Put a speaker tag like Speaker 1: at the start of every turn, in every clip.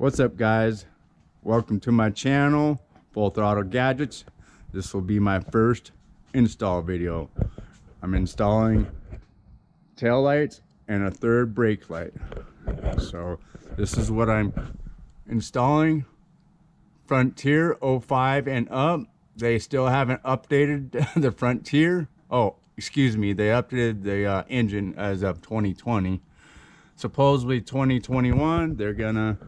Speaker 1: What's up, guys? Welcome to my channel, Full Throttle Gadgets. This will be my first install video. I'm installing taillights and a third brake light. So this is what I'm installing. Frontier 05 and up. They still haven't updated the Frontier. Oh, excuse me, they updated the engine as of 2020. Supposedly 2021 they're gonna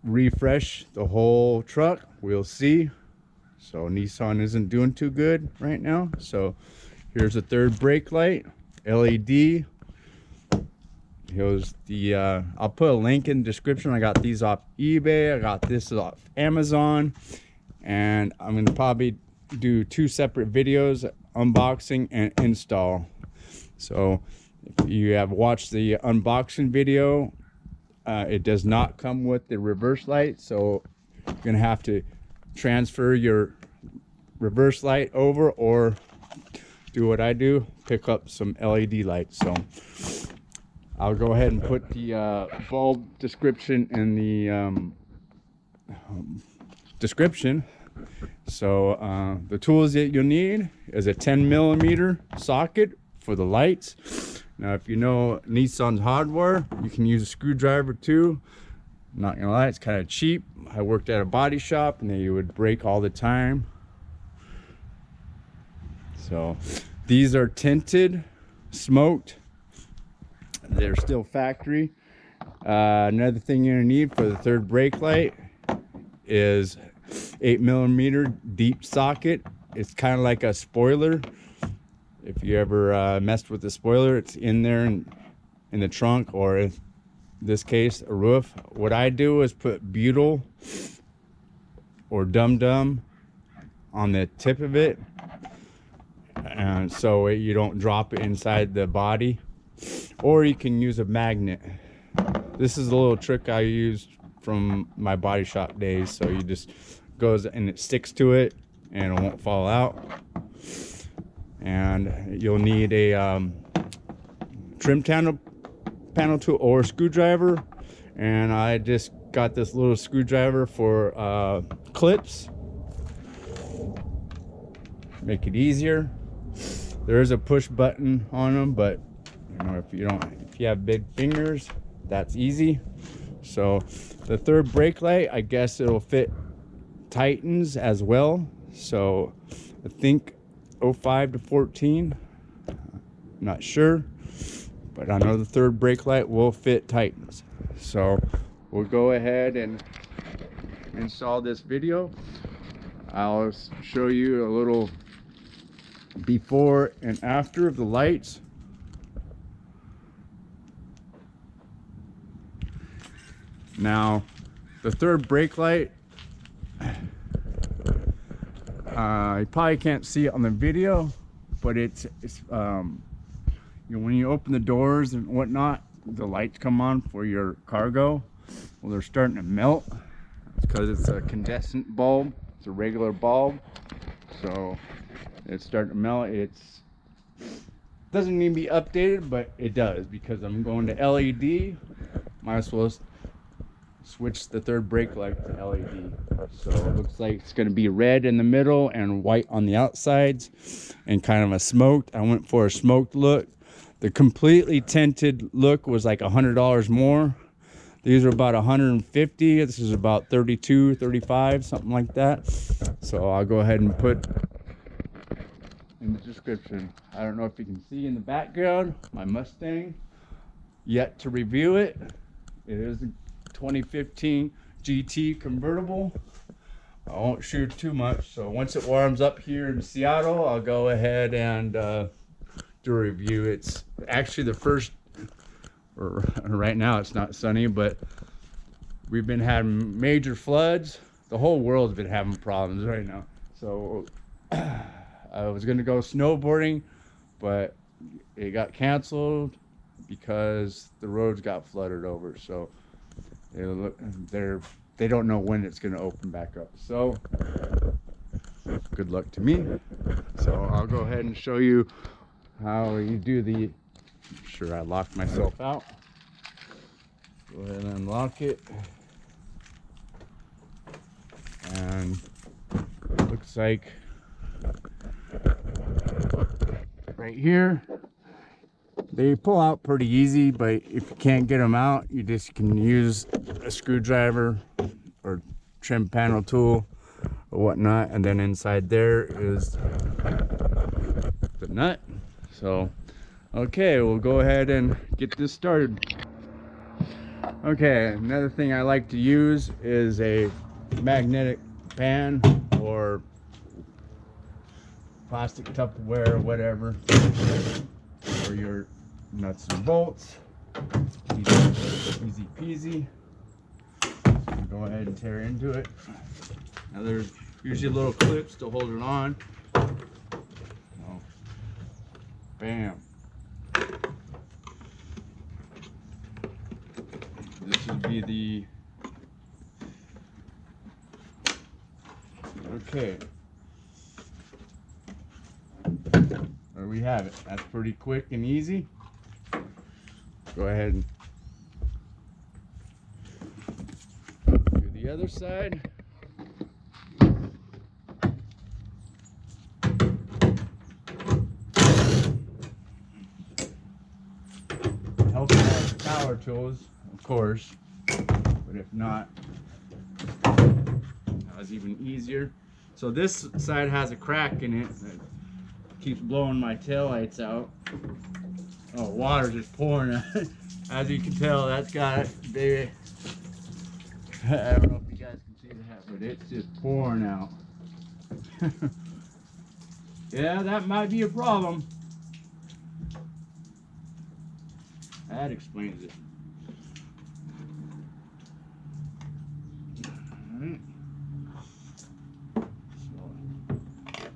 Speaker 1: refresh the whole truck. We'll see. So Nissan isn't doing too good right now. So here's a third brake light, LED. Here's the I'll put a link in the description. I got these off eBay, I got this off Amazon, and I'm gonna probably do two separate videos, unboxing and install. So if you have watched the unboxing video, it does not come with the reverse light, so you're gonna have to transfer your reverse light over or do what I do, pick up some LED lights. So I'll go ahead and put the bulb description in the description. So the tools that you'll need is a 10mm socket for the lights. Now, if you know Nissan's hardware, you can use a screwdriver too. I'm not gonna lie, it's kind of cheap. I worked at a body shop and they would break all the time. So these are tinted, smoked. They're still factory. Another thing you're gonna need for the third brake light is 8mm deep socket. It's kind of like a spoiler. If you ever messed with the spoiler, it's in there in the trunk, or in this case a roof. What I do is put butyl or dum-dum on the tip of it, and so you don't drop it inside the body. Or you can use a magnet. This is a little trick I used from my body shop days. So you just goes and it sticks to it and it won't fall out. And you'll need a trim panel tool or a screwdriver. And I just got this little screwdriver for clips. Make it easier. There is a push button on them, but you know, if you have big fingers, that's easy. So the third brake light, I guess it'll fit Titans as well. So I think 05 to 14, not sure, but I know the third brake light will fit Titans. So we'll go ahead and install this video. I'll show you a little before and after of the lights. Now the third brake light, you probably can't see it on the video, but it's you know, when you open the doors and whatnot, the lights come on for your cargo. Well, they're starting to melt. It's because it's a incandescent bulb. It's a regular bulb, so it's starting to melt. It's doesn't need to be updated, but it does, because I'm going to LED. Might as well switch the third brake light to LED. So it looks like it's going to be red in the middle and white on the outsides, and kind of a smoked. I went for a smoked look. The completely tinted look was like $100 more. These are about 150. This is about 32, 35, something like that. So I'll go ahead and put in the description. I don't know if you can see in the background my Mustang. Yet to review it. It is a 2015 GT convertible. I won't shoot too much, so once it warms up here in Seattle, I'll go ahead and do a review. It's actually the first, or right now it's not sunny, but we've been having major floods. The whole world's been having problems right now. So I was gonna go snowboarding, but it got canceled because the roads got flooded over. So they don't know when it's going to open back up. So good luck to me. So I'll go ahead and show you how you do the, sure I locked myself out. Go ahead and unlock it. And looks like right here, they pull out pretty easy, but if you can't get them out, you just can use a screwdriver or trim panel tool or whatnot. And then inside there is the nut. So okay, we'll go ahead and get this started. Okay, another thing I like to use is a magnetic pan or plastic Tupperware or whatever for your nuts and bolts. Easy peasy. Go ahead and tear into it. Now there's usually little clips to hold it on. Oh. Bam. This would be the, okay. There we have it. That's pretty quick and easy. Go ahead and do the other side. Help have power tools, of course, but if not, that was even easier. So this side has a crack in it that keeps blowing my taillights out. Oh, water's just pouring out. As you can tell, that's got it, baby. I don't know if you guys can see that, but it's just pouring out. Yeah, that might be a problem. That explains it. Alright. So,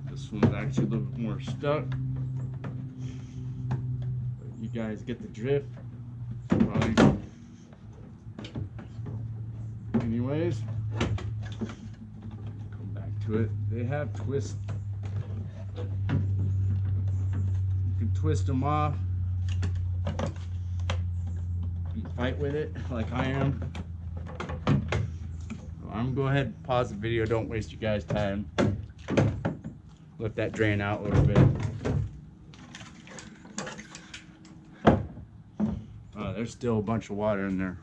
Speaker 1: this one's actually a little bit more stuck. But you guys get the drift. Probably. Anyways, come back to it. They have twists. You can twist them off. You fight with it like I am. So I'm gonna go ahead and pause the video. Don't waste you guys' time. Let that drain out a little bit. Oh, there's still a bunch of water in there.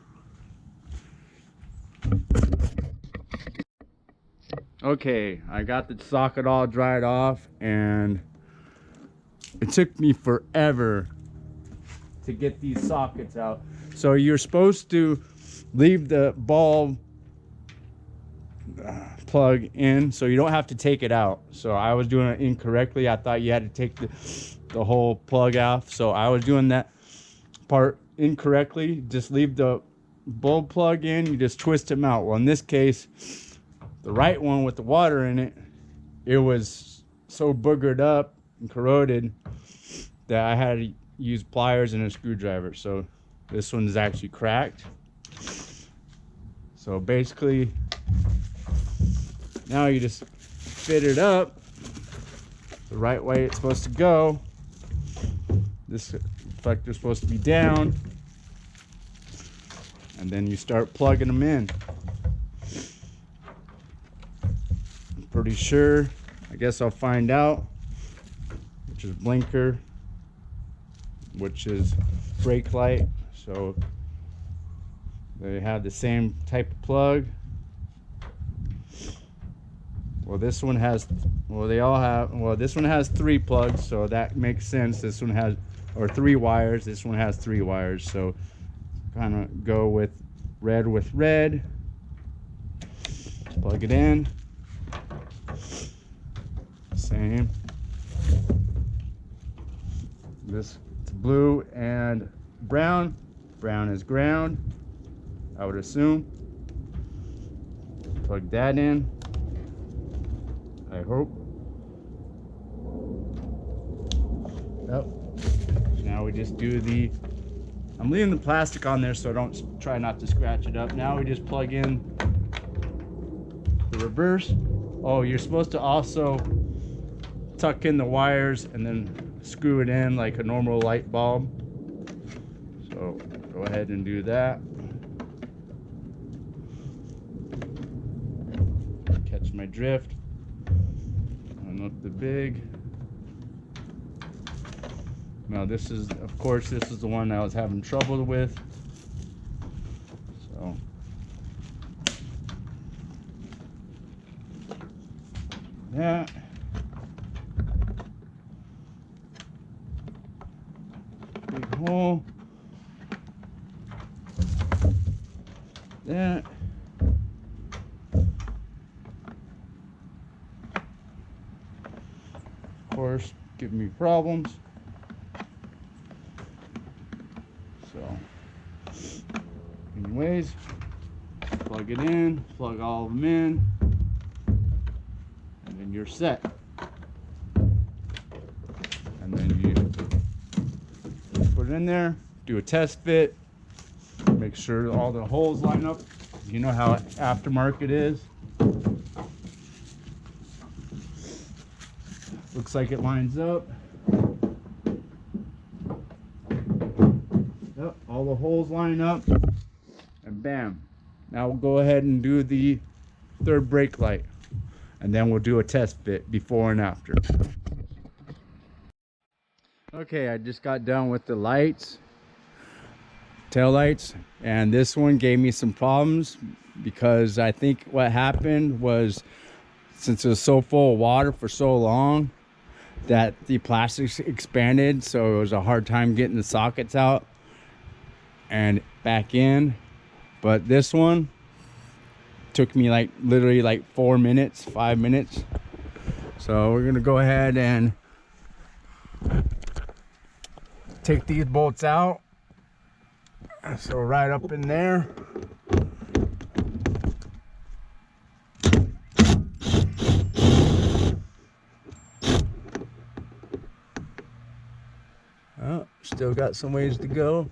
Speaker 1: Okay, I got the socket all dried off, and it took me forever to get these sockets out. So you're supposed to leave the bulb plug in so you don't have to take it out. So I was doing it incorrectly. I thought you had to take the whole plug off. So I was doing that part incorrectly. Just leave the bulb plug in, you just twist them out. Well, in this case, the right one with the water in it, it was so boogered up and corroded that I had to use pliers and a screwdriver. So this one is actually cracked. So basically, now you just fit it up the right way it's supposed to go. This reflector's supposed to be down, and then you start plugging them in. I'm pretty sure, I guess I'll find out, which is blinker, which is brake light. So they have the same type of plug. Well, this one has, well, they all have, well, this one has 3 plugs, so that makes sense. This one has, or 3 wires. This one has 3 wires. So kind of go with red, plug it in, same. This is blue and brown. Brown is ground, I would assume. Plug that in, I hope. Yep. Now we just do the, I'm leaving the plastic on there so I don't try not to scratch it up. Now we just plug in the reverse. Oh, you're supposed to also tuck in the wires and then screw it in like a normal light bulb. So go ahead and do that. catch my drift. And up the big. Now this is, of course, this is the one I was having trouble with. So that. Big hole. That. Of course, giving me problems. So, anyways, plug it in, plug all of them in, and then you're set. And then you put it in there, do a test fit, make sure all the holes line up. You know how aftermarket is. Looks like it lines up. Yep, all the holes line up, and bam. Now we'll go ahead and do the third brake light, and then we'll do a test fit before and after. Okay, I just got done with the lights, tail lights, and this one gave me some problems because I think what happened was, since it was so full of water for so long, that the plastics expanded, so it was a hard time getting the sockets out and back in. But this one took me like literally like 4 minutes, 5 minutes. So we're gonna go ahead and take these bolts out. So right up in there. Oh, still got some ways to go.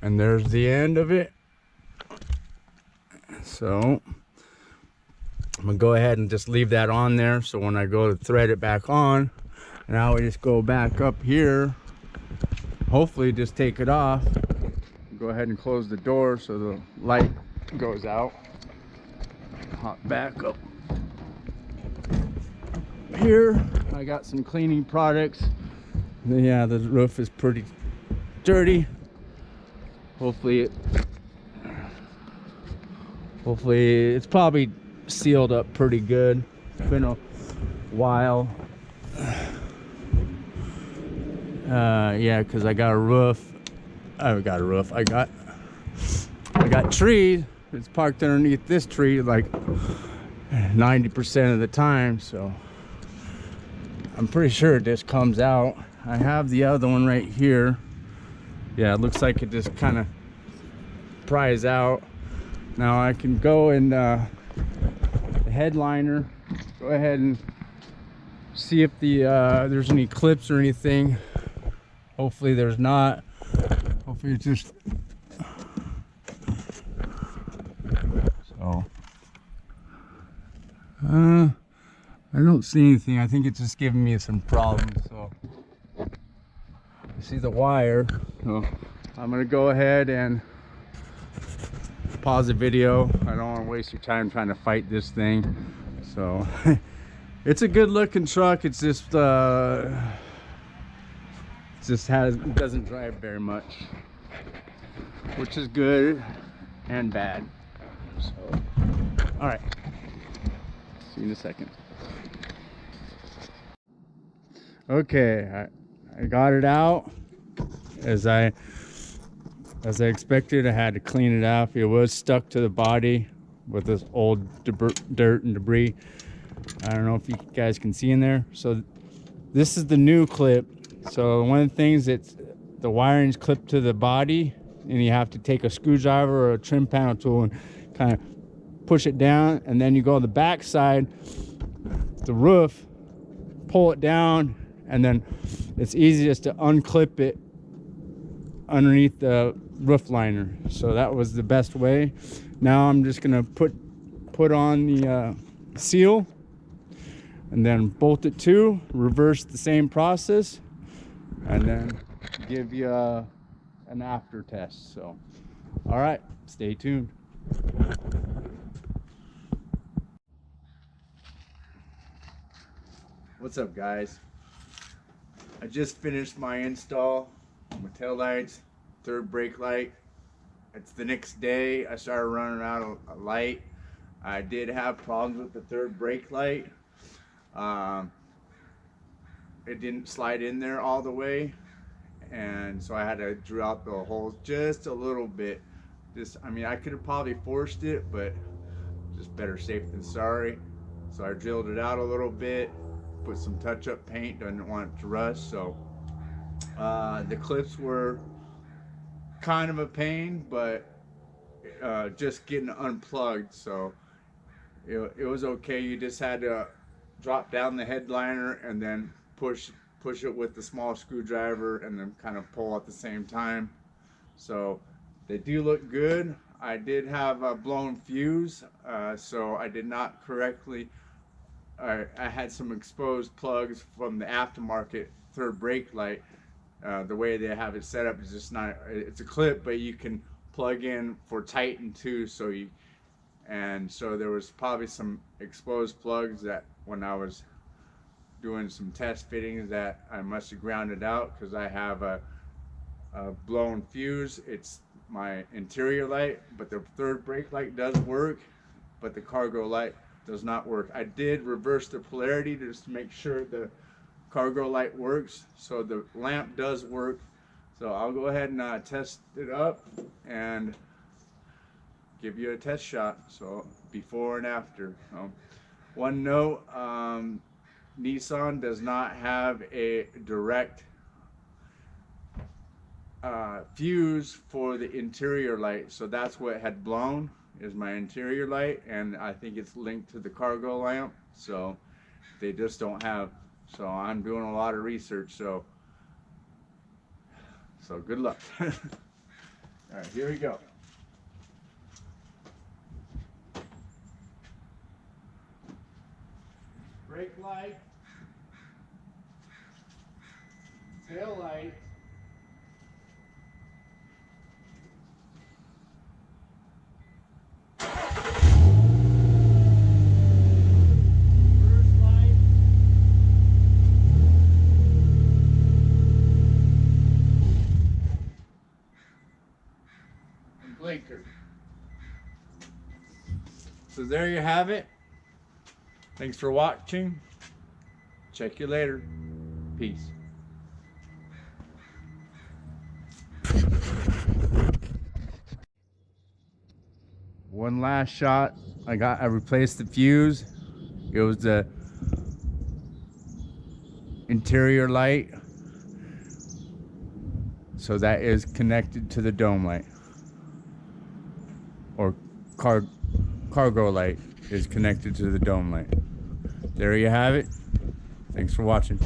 Speaker 1: And there's the end of it. So I'm gonna go ahead and just leave that on there, so when I go to thread it back on, now we just go back up here, hopefully just take it off, go ahead and close the door so the light goes out. Hop back up here. I got some cleaning products. Yeah, the roof is pretty dirty. Hopefully it's probably sealed up pretty good. It's been a while. Yeah, because I got trees. It's parked underneath this tree like 90% of the time, so I'm pretty sure this comes out. I have the other one right here. Yeah, it looks like it just kind of pries out. Now I can go and the headliner, go ahead and see if there's any clips or anything. Hopefully there's not. Hopefully it's just so. I don't see anything. I think it's just giving me some problems. So you see the wire. So I'm gonna go ahead and pause the video. I don't want to waste your time trying to fight this thing. So it's a good looking truck. It's just doesn't drive very much, which is good and bad. So all right, see you in a second. Okay, I got it out as I expected. I had to clean it off. It was stuck to the body with this old dirt and debris. I don't know if you guys can see in there. So this is the new clip. So one of the things, it's the wiring's clipped to the body, and you have to take a screwdriver or a trim panel tool and kind of push it down, and then you go on the back side, the roof, pull it down, and then it's easiest to unclip it underneath the roof liner. So that was the best way. Now I'm just gonna put on the seal and then bolt it to, reverse the same process, and then give you an after test. So, all right, stay tuned. What's up, guys? I just finished my install with taillights, third brake light. It's the next day. I started running out of light. I did have problems with the third brake light. It didn't slide in there all the way, and so I had to drill out the holes just a little bit. I mean, I could have probably forced it, but just better safe than sorry. So I drilled it out a little bit, put some touch-up paint, didn't want it to rust. So the clips were kind of a pain, but just getting unplugged, so it was okay. You just had to drop down the headliner and then push it with the small screwdriver and then kind of pull at the same time. So they do look good. I did have a blown fuse, so I did not correctly. I had some exposed plugs from the aftermarket third brake light. The way they have it set up is just not. It's a clip, but you can plug in for Titan too. So there was probably some exposed plugs that when I was doing some test fittings that I must have grounded out, because I have a blown fuse. It's my interior light, but the third brake light does work, but the cargo light does not work. I did reverse the polarity just to make sure the cargo light works, so the lamp does work. So I'll go ahead and test it up and give you a test shot, so before and after. One note, Nissan does not have a direct fuse for the interior light, so that's what had blown, is my interior light, and I think it's linked to the cargo lamp, so they just don't have. So I'm doing a lot of research, so good luck. All right, here we go. Brake light, tail light, blinker. So there you have it. Thanks for watching. Check you later. Peace. One last shot. I replaced the fuse. It was the interior light. So that is connected to the dome light. Or cargo light is connected to the dome light. There you have it. Thanks for watching.